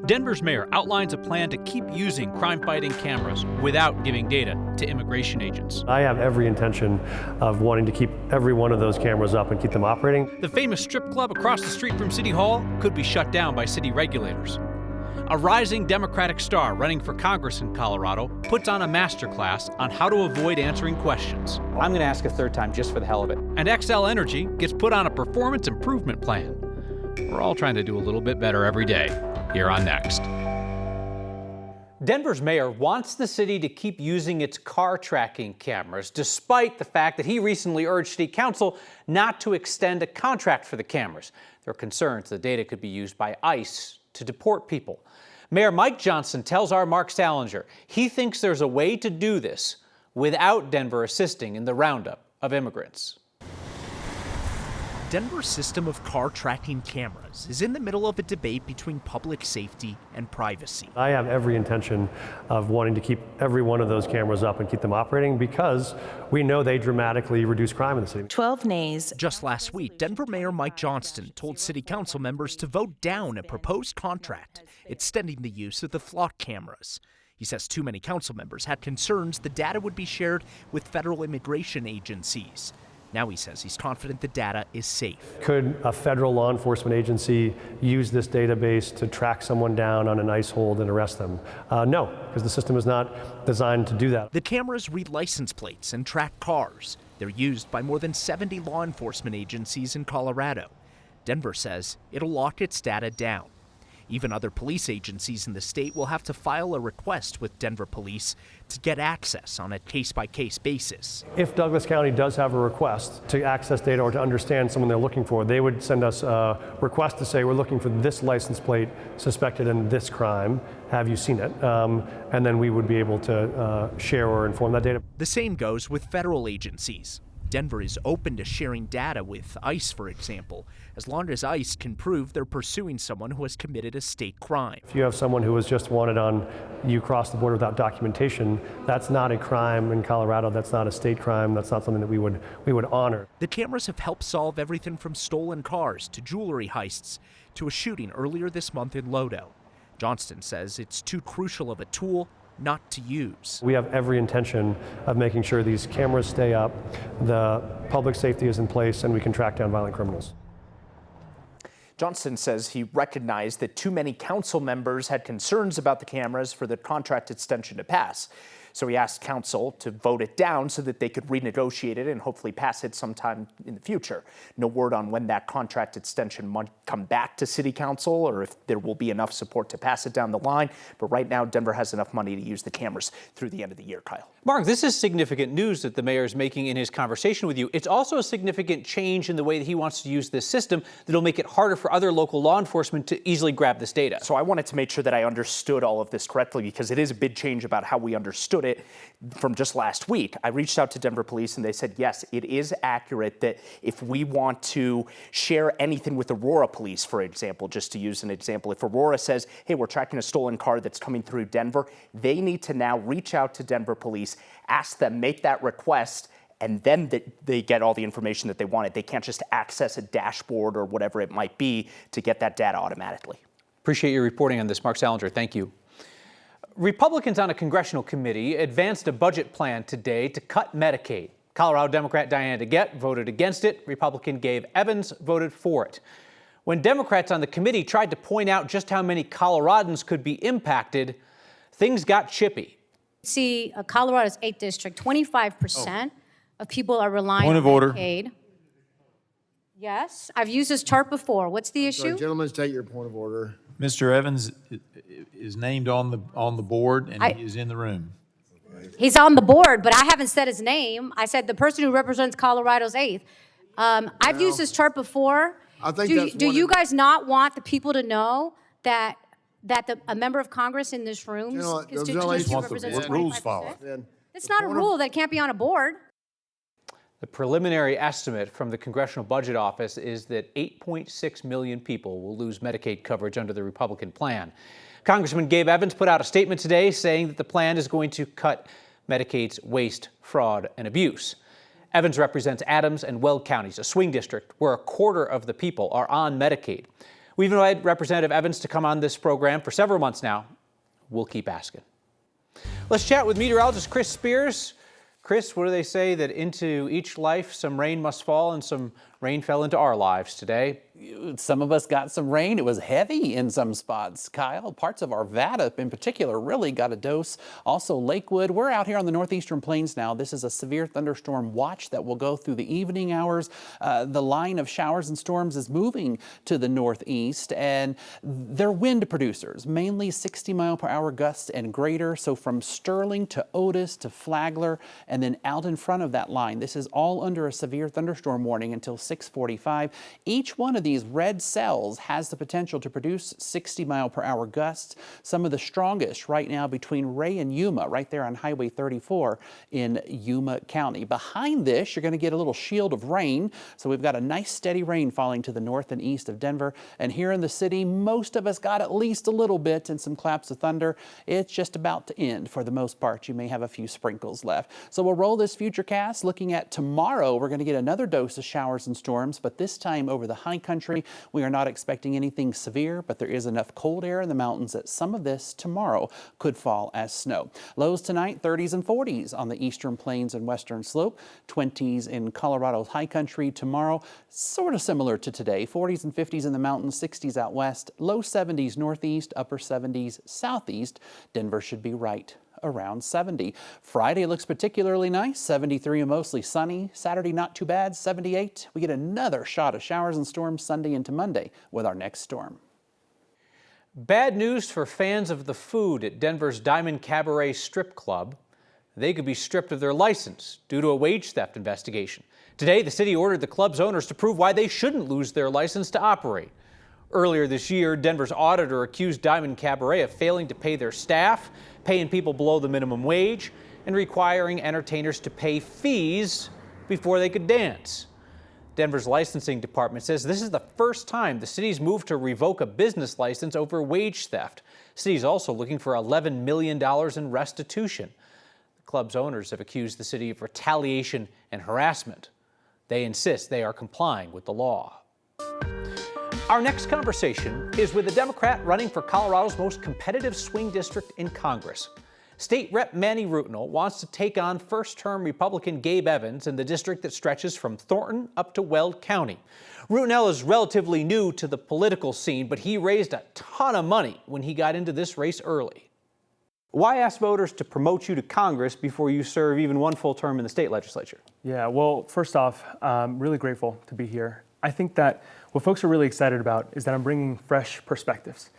Denver's mayor outlines a plan to keep using crime-fighting cameras without giving data to immigration agents. I have every intention of wanting to keep every one of those cameras up and keep them operating. The famous strip club across the street from City Hall could be shut down by city regulators. A rising Democratic star running for Congress in Colorado puts on a masterclass on how to avoid answering questions. I'm going to ask a third time just for the hell of it. And XL Energy gets put on a performance improvement plan. We're all trying to do a little bit better every day. Here on Next. Denver's mayor wants the city to keep using its car tracking cameras, despite the fact that he recently urged City Council not to extend a contract for the cameras. There are concerns the data could be used by ICE to deport people. Mayor Mike Johnston tells our Mark Salinger he thinks there's a way to do this without Denver assisting in the roundup of immigrants. Denver's system of car tracking cameras is in the middle of a debate between public safety and privacy. I have every intention of wanting to keep every one of those cameras up and keep them operating because we know they dramatically reduce crime in the city. 12 nays. Just last week, Denver Mayor Mike Johnston told city council members to vote down a proposed contract extending the use of the flock cameras. He says too many council members had concerns the data would be shared with federal immigration agencies. Now he says he's confident the data is safe. Could a federal law enforcement agency use this database to track someone down on an ICE hold and arrest them? No, because the system is not designed to do that. The cameras read license plates and track cars. They're used by more than 70 law enforcement agencies in Colorado. Denver says it'll lock its data down. Even other police agencies in the state will have to file a request with Denver Police to get access on a case-by-case basis. If Douglas County does have a request to access data or to understand someone they're looking for, they would send us a request to say, we're looking for this license plate suspected in this crime. Have you seen it? And then we would be able to share or inform that data. The same goes with federal agencies. Denver is open to sharing data with ICE, for example, as long as ICE can prove they're pursuing someone who has committed a state crime. If you have someone who was just wanted on, you cross the border without documentation, that's not a crime in Colorado. That's not a state crime. That's not something that we would honor. The cameras have helped solve everything from stolen cars to jewelry heists to a shooting earlier this month in Lodo. Johnston says it's too crucial of a tool not to use. We have every intention of making sure these cameras stay up, the public safety is in place, and we can track down violent criminals. Johnston says he recognized that too many council members had concerns about the cameras for the contract extension to pass. So he asked council to vote it down so that they could renegotiate it and hopefully pass it sometime in the future. No word on when that contract extension might come back to city council or if there will be enough support to pass it down the line. But right now, Denver has enough money to use the cameras through the end of the year, Kyle. Mark, this is significant news that the mayor is making in his conversation with you. It's also a significant change in the way that he wants to use this system that'll make it harder for other local law enforcement to easily grab this data. So I wanted to make sure that I understood all of this correctly because it is a big change about how we understood it from just last week. I reached out to Denver Police and they said, yes, it is accurate that if we want to share anything with Aurora Police, for example, just to use an example, if Aurora says, hey, we're tracking a stolen car that's coming through Denver, they need to now reach out to Denver Police, ask them, make that request, and then they get all the information that they wanted. They can't just access a dashboard or whatever it might be to get that data automatically. Appreciate your reporting on this, Mark Salinger. Thank you. Republicans on a congressional committee advanced a budget plan today to cut Medicaid. Colorado Democrat Diana DeGette voted against it. Republican Gabe Evans voted for it. When Democrats on the committee tried to point out just how many Coloradans could be impacted, things got chippy. See, Colorado's 8th district, 25% of people are relying on Medicaid. Yes, I've used this chart before. What's the issue? Sorry, gentlemen, take your point of order. Mr. Evans is named on the board, and he is in the room. He's on the board, but I haven't said his name. I said the person who represents Colorado's 8th. I've used this chart before. I think do you guys not want the people to know that a member of Congress in this room constituency represents 25%? It's not a rule that can't be on a board. The preliminary estimate from the Congressional Budget Office is that 8.6 million people will lose Medicaid coverage under the Republican plan. Congressman Gabe Evans put out a statement today saying that the plan is going to cut Medicaid's waste, fraud, and abuse. Evans represents Adams and Weld counties, a swing district where a quarter of the people are on Medicaid. We've invited Representative Evans to come on this program for several months now. We'll keep asking. Let's chat with meteorologist Chris Spears. Chris, what do they say, that into each life some rain must fall, and some rain fell into our lives today? Some of us got some rain. It was heavy in some spots, Kyle. Parts of Arvada in particular really got a dose. Also Lakewood. We're out here on the northeastern plains now. This is a severe thunderstorm watch that will go through the evening hours. The line of showers and storms is moving to the northeast, and they're wind producers, mainly 60-mile-per-hour gusts and greater. So from Sterling to Otis to Flagler, and then out in front of that line. This is all under a severe thunderstorm warning until 6:45. Each one of these red cells has the potential to produce 60-mile-per-hour gusts. Some of the strongest right now between Ray and Yuma, right there on Highway 34 in Yuma County. Behind this, you're going to get a little shield of rain. So we've got a nice steady rain falling to the north and east of Denver. And here in the city, most of us got at least a little bit and some claps of thunder. It's just about to end for the most part. You may have a few sprinkles left. So we'll roll this futurecast looking at tomorrow. We're going to get another dose of showers and storms, but this time over the high country. We are not expecting anything severe, but there is enough cold air in the mountains that some of this tomorrow could fall as snow. Lows tonight, 30s and 40s on the eastern plains and western slope. 20s in Colorado's high country tomorrow, sort of similar to today. 40s and 50s in the mountains, 60s out west. Low 70s northeast, upper 70s southeast. Denver should be right around 70. Friday looks particularly nice, 73 and mostly sunny. Saturday not too bad, 78. We get another shot of showers and storms Sunday into Monday with our next storm. Bad news for fans of the food at Denver's Diamond Cabaret Strip Club. They could be stripped of their license due to a wage theft investigation. Today, the city ordered the club's owners to prove why they shouldn't lose their license to operate. Earlier this year, Denver's auditor accused Diamond Cabaret of failing to pay their staff, paying people below the minimum wage, and requiring entertainers to pay fees before they could dance. Denver's licensing department says this is the first time the city's moved to revoke a business license over wage theft. The city's also looking for $11 million in restitution. The club's owners have accused the city of retaliation and harassment. They insist they are complying with the law. Our next conversation is with a Democrat running for Colorado's most competitive swing district in Congress. State Rep Manny Rutinel wants to take on first-term Republican Gabe Evans in the district that stretches from Thornton up to Weld County. Rutinel is relatively new to the political scene, but he raised a ton of money when he got into this race early. Why ask voters to promote you to Congress before you serve even one full term in the state legislature? Yeah, well, first off, I'm really grateful to be here. I think that what folks are really excited about is that I'm bringing fresh perspectives.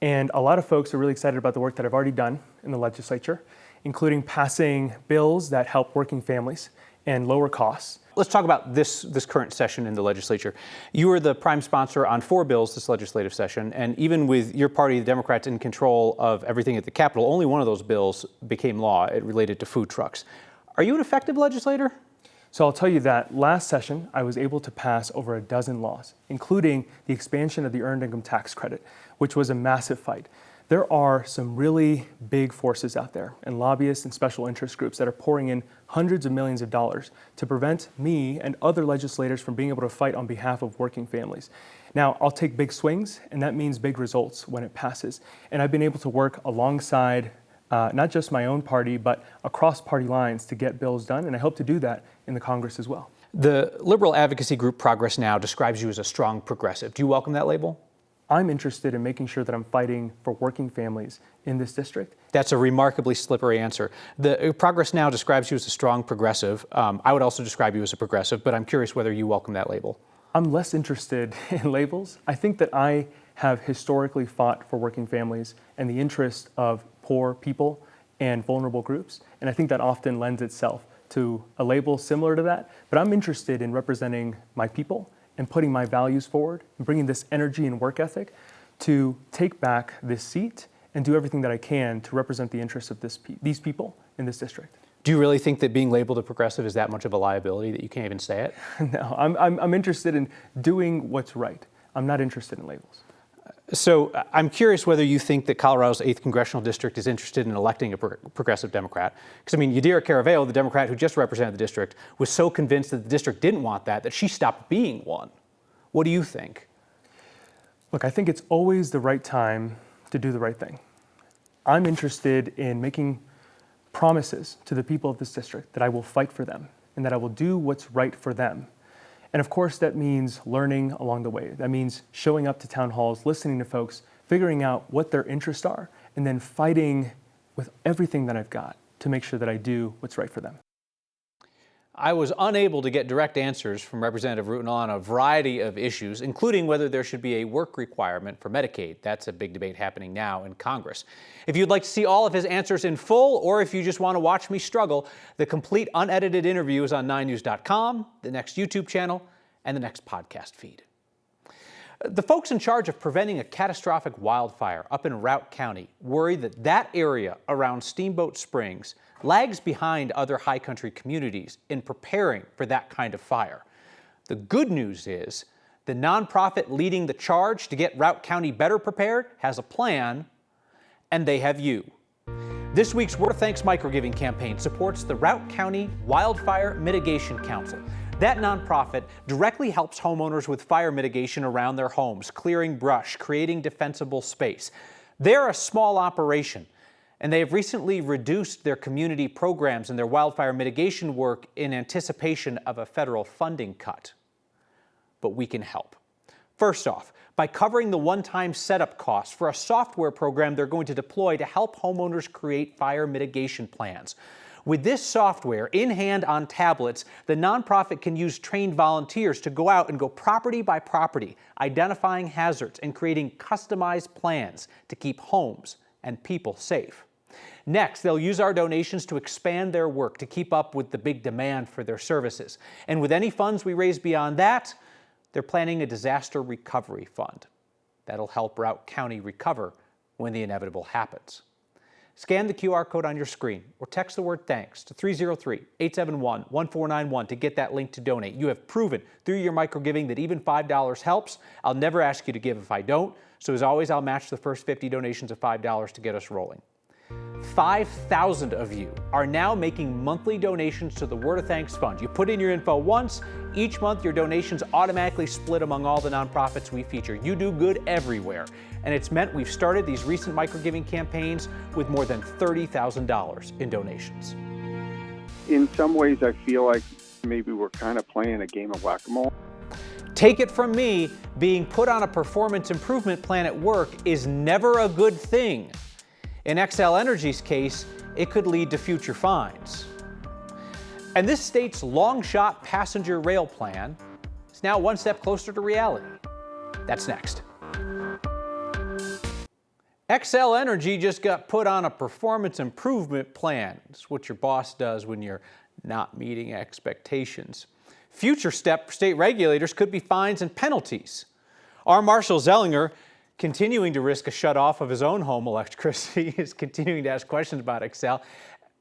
And a lot of folks are really excited about the work that I've already done in the legislature, including passing bills that help working families and lower costs. Let's talk about this current session in the legislature. You were the prime sponsor on 4 bills this legislative session, and even with your party, the Democrats, in control of everything at the Capitol, only one of those bills became law. It related to food trucks. Are you an effective legislator? So I'll tell you that last session, I was able to pass over a dozen laws, including the expansion of the Earned Income Tax Credit, which was a massive fight. There are some really big forces out there, and lobbyists and special interest groups that are pouring in hundreds of millions of dollars to prevent me and other legislators from being able to fight on behalf of working families. Now, I'll take big swings, and that means big results when it passes. And I've been able to work alongside not just my own party, but across party lines to get bills done, and I hope to do that in the Congress as well. The liberal advocacy group Progress Now describes you as a strong progressive. Do you welcome that label? I'm interested in making sure that I'm fighting for working families in this district. That's a remarkably slippery answer. The Progress Now describes you as a strong progressive. I would also describe you as a progressive, but I'm curious whether you welcome that label. I'm less interested in labels. I think that I have historically fought for working families and the interest of poor people and vulnerable groups, and I think that often lends itself to a label similar to that. But I'm interested in representing my people and putting my values forward and bringing this energy and work ethic to take back this seat and do everything that I can to represent the interests of these people in this district. Do you really think that being labeled a progressive is that much of a liability that you can't even say it? No, I'm interested in doing what's right. I'm not interested in labels. So I'm curious whether you think that Colorado's 8th congressional district is interested in electing a progressive Democrat. Because, I mean, Yadira Caraveo, the Democrat who just represented the district, was so convinced that the district didn't want that she stopped being one. What do you think? Look, I think it's always the right time to do the right thing. I'm interested in making promises to the people of this district that I will fight for them and that I will do what's right for them. And of course, that means learning along the way. That means showing up to town halls, listening to folks, figuring out what their interests are, and then fighting with everything that I've got to make sure that I do what's right for them. I was unable to get direct answers from Representative Rutenall on a variety of issues, including whether there should be a work requirement for Medicaid. That's a big debate happening now in Congress. If you'd like to see all of his answers in full, or if you just want to watch me struggle, the complete unedited interview is on 9news.com, the next YouTube channel, and the next podcast feed. The folks in charge of preventing a catastrophic wildfire up in Routt County worry that that area around Steamboat Springs lags behind other high country communities in preparing for that kind of fire. The good news is the nonprofit leading the charge to get Routt County better prepared has a plan, and they have you. This week's Word of Thanks microgiving campaign supports the Routt County Wildfire Mitigation Council. That nonprofit directly helps homeowners with fire mitigation around their homes, clearing brush, creating defensible space. They're a small operation, and they have recently reduced their community programs and their wildfire mitigation work in anticipation of a federal funding cut. But we can help. First off, by covering the one-time setup costs for a software program they're going to deploy to help homeowners create fire mitigation plans. With this software in hand on tablets, the nonprofit can use trained volunteers to go out and go property by property, identifying hazards and creating customized plans to keep homes and people safe. Next, they'll use our donations to expand their work to keep up with the big demand for their services. And with any funds we raise beyond that, they're planning a disaster recovery fund. That'll help Routt County recover when the inevitable happens. Scan the QR code on your screen or text the word THANKS to 303-871-1491 to get that link to donate. You have proven through your microgiving that even $5 helps. I'll never ask you to give if I don't. So as always, I'll match the first 50 donations of $5 to get us rolling. 5,000 of you are now making monthly donations to the Word of Thanks Fund. You put in your info once. Each month, your donations automatically split among all the nonprofits we feature. You do good everywhere. And it's meant we've started these recent microgiving campaigns with more than $30,000 in donations. In some ways, I feel like maybe we're kind of playing a game of whack-a-mole. Take it from me, being put on a performance improvement plan at work is never a good thing. In Xcel Energy's case, it could lead to future fines. And this state's long-shot passenger rail plan is now one step closer to reality. That's next. Xcel Energy just got put on a performance improvement plan. It's what your boss does when you're not meeting expectations. Future step for state regulators could be fines and penalties. Our Marshall Zellinger, continuing to risk a shut-off of his own home electricity, is continuing to ask questions about Xcel.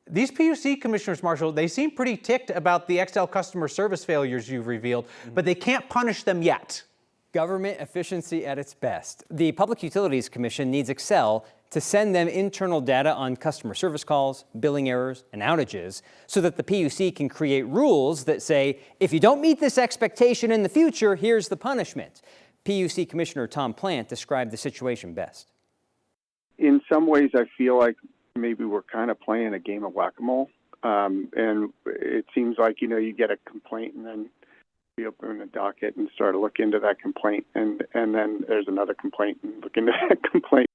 These PUC commissioners, Marshall, they seem pretty ticked about the Xcel customer service failures you've revealed, but they can't punish them yet. Government efficiency at its best. The Public Utilities Commission needs Xcel to send them internal data on customer service calls, billing errors, and outages so that the PUC can create rules that say, if you don't meet this expectation in the future, here's the punishment. PUC Commissioner Tom Plant described the situation best. In some ways, I feel like maybe we're kind of playing a game of whack-a-mole. And it seems like, you get a complaint and then we open a docket and start to look into that complaint. And then there's another complaint and look into that complaint.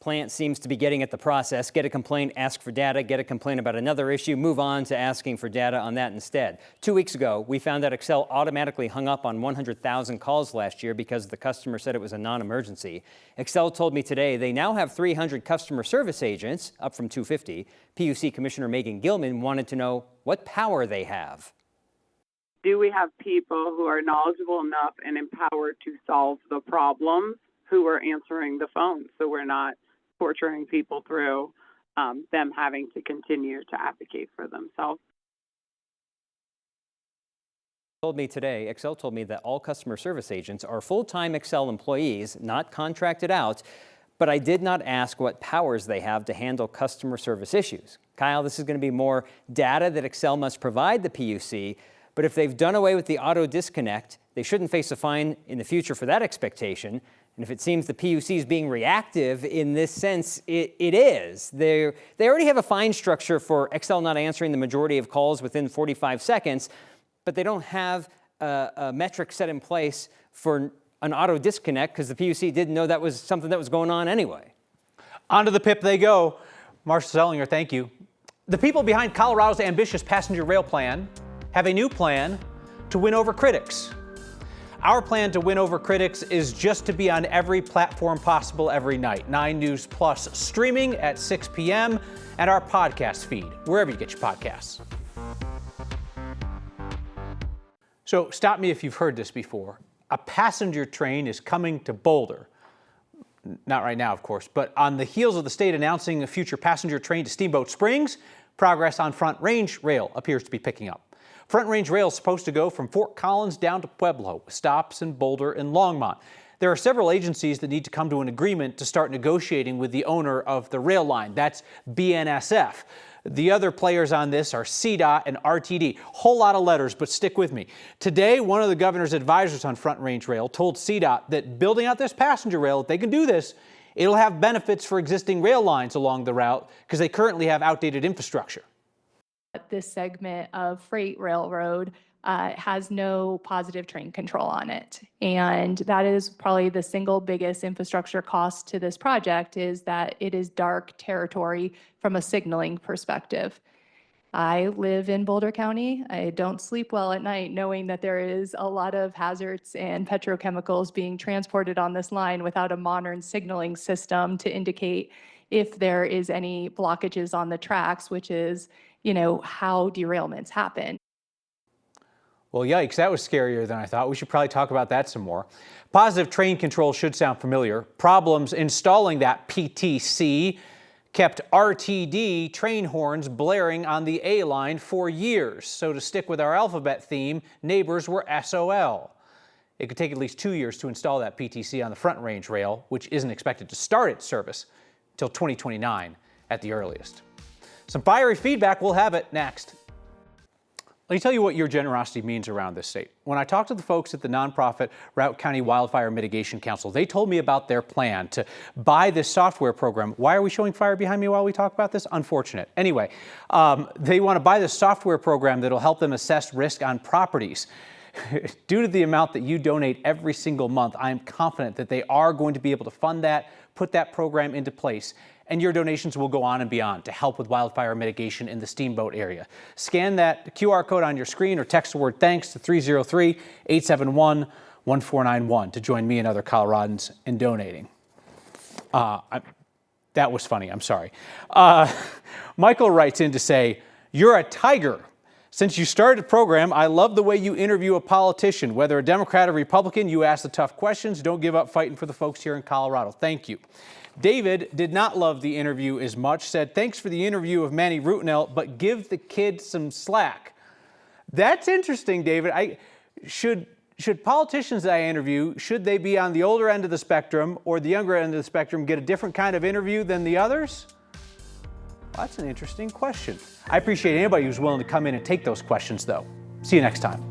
Plant seems to be getting at the process. Get a complaint, ask for data, get a complaint about another issue, move on to asking for data on that instead. 2 weeks ago, we found that Xcel automatically hung up on 100,000 calls last year because the customer said it was a non-emergency. Xcel told me today they now have 300 customer service agents, up from 250. PUC Commissioner Megan Gilman wanted to know what power they have. Do we have people who are knowledgeable enough and empowered to solve the problems who are answering the phone, so we're not torturing people through them having to continue to advocate for themselves? Told me today, Xcel told me that all customer service agents are full-time Xcel employees, not contracted out, but I did not ask what powers they have to handle customer service issues. Kyle, this is going to be more data that Xcel must provide the PUC, but But if they've done away with the auto disconnect, they shouldn't face a fine in the future for that expectation. And if it seems the PUC is being reactive in this sense, it is. They already have a fine structure for Xcel not answering the majority of calls within 45 seconds, but they don't have a metric set in place for an auto disconnect because the PUC didn't know that was something that was going on anyway. Onto the PIP they go. Marshall Zellinger, thank you. The people behind Colorado's ambitious passenger rail plan have a new plan to win over critics. Our plan to win over critics is just to be on every platform possible every night. 9 News Plus streaming at 6 p.m. and our podcast feed, wherever you get your podcasts. So stop me if you've heard this before. A passenger train is coming to Boulder. Not right now, of course, but on the heels of the state announcing a future passenger train to Steamboat Springs, progress on Front Range Rail appears to be picking up. Front Range Rail is supposed to go from Fort Collins down to Pueblo, with stops in Boulder and Longmont. There are several agencies that need to come to an agreement to start negotiating with the owner of the rail line. That's BNSF. The other players on this are CDOT and RTD. Whole lot of letters, but stick with me. Today, one of the governor's advisors on Front Range Rail told CDOT that building out this passenger rail, if they can do this, it'll have benefits for existing rail lines along the route because they currently have outdated infrastructure. This segment of freight railroad has no positive train control on it. And that is probably the single biggest infrastructure cost to this project, is that it is dark territory from a signaling perspective. I live in Boulder County. I don't sleep well at night knowing that there is a lot of hazards and petrochemicals being transported on this line without a modern signaling system to indicate if there is any blockages on the tracks, which is, you know, how derailments happen. Well, yikes, that was scarier than I thought. We should probably talk about that some more. Positive train control should sound familiar. Problems installing that PTC kept RTD train horns blaring on the A line for years. So to stick with our alphabet theme, neighbors were SOL. It could take at least 2 years to install that PTC on the Front Range Rail, which isn't expected to start its service until 2029 at the earliest. Some fiery feedback, we'll have it next. Let me tell you what your generosity means around this state. When I talked to the folks at the nonprofit Routt County Wildfire Mitigation Council, they told me about their plan to buy this software program. Why are we showing fire behind me while we talk about this? Unfortunate. Anyway, they want to buy this software program that'll help them assess risk on properties. Due to the amount that you donate every single month, I am confident that they are going to be able to fund that, put that program into place. And your donations will go on and beyond to help with wildfire mitigation in the Steamboat area. Scan that QR code on your screen or text the word thanks to 303-871-1491 to join me and other Coloradans in donating. That was funny, I'm sorry. Michael writes in to say, "You're a tiger. Since you started the program, I love the way you interview a politician. Whether a Democrat or Republican, you ask the tough questions. Don't give up fighting for the folks here in Colorado." Thank you. David did not love the interview as much, said, "Thanks for the interview of Manny Rutenell, but give the kids some slack." That's interesting, David. Should politicians that I interview, should they be on the older end of the spectrum or the younger end of the spectrum get a different kind of interview than the others? Well, that's an interesting question. I appreciate anybody who's willing to come in and take those questions, though. See you next time.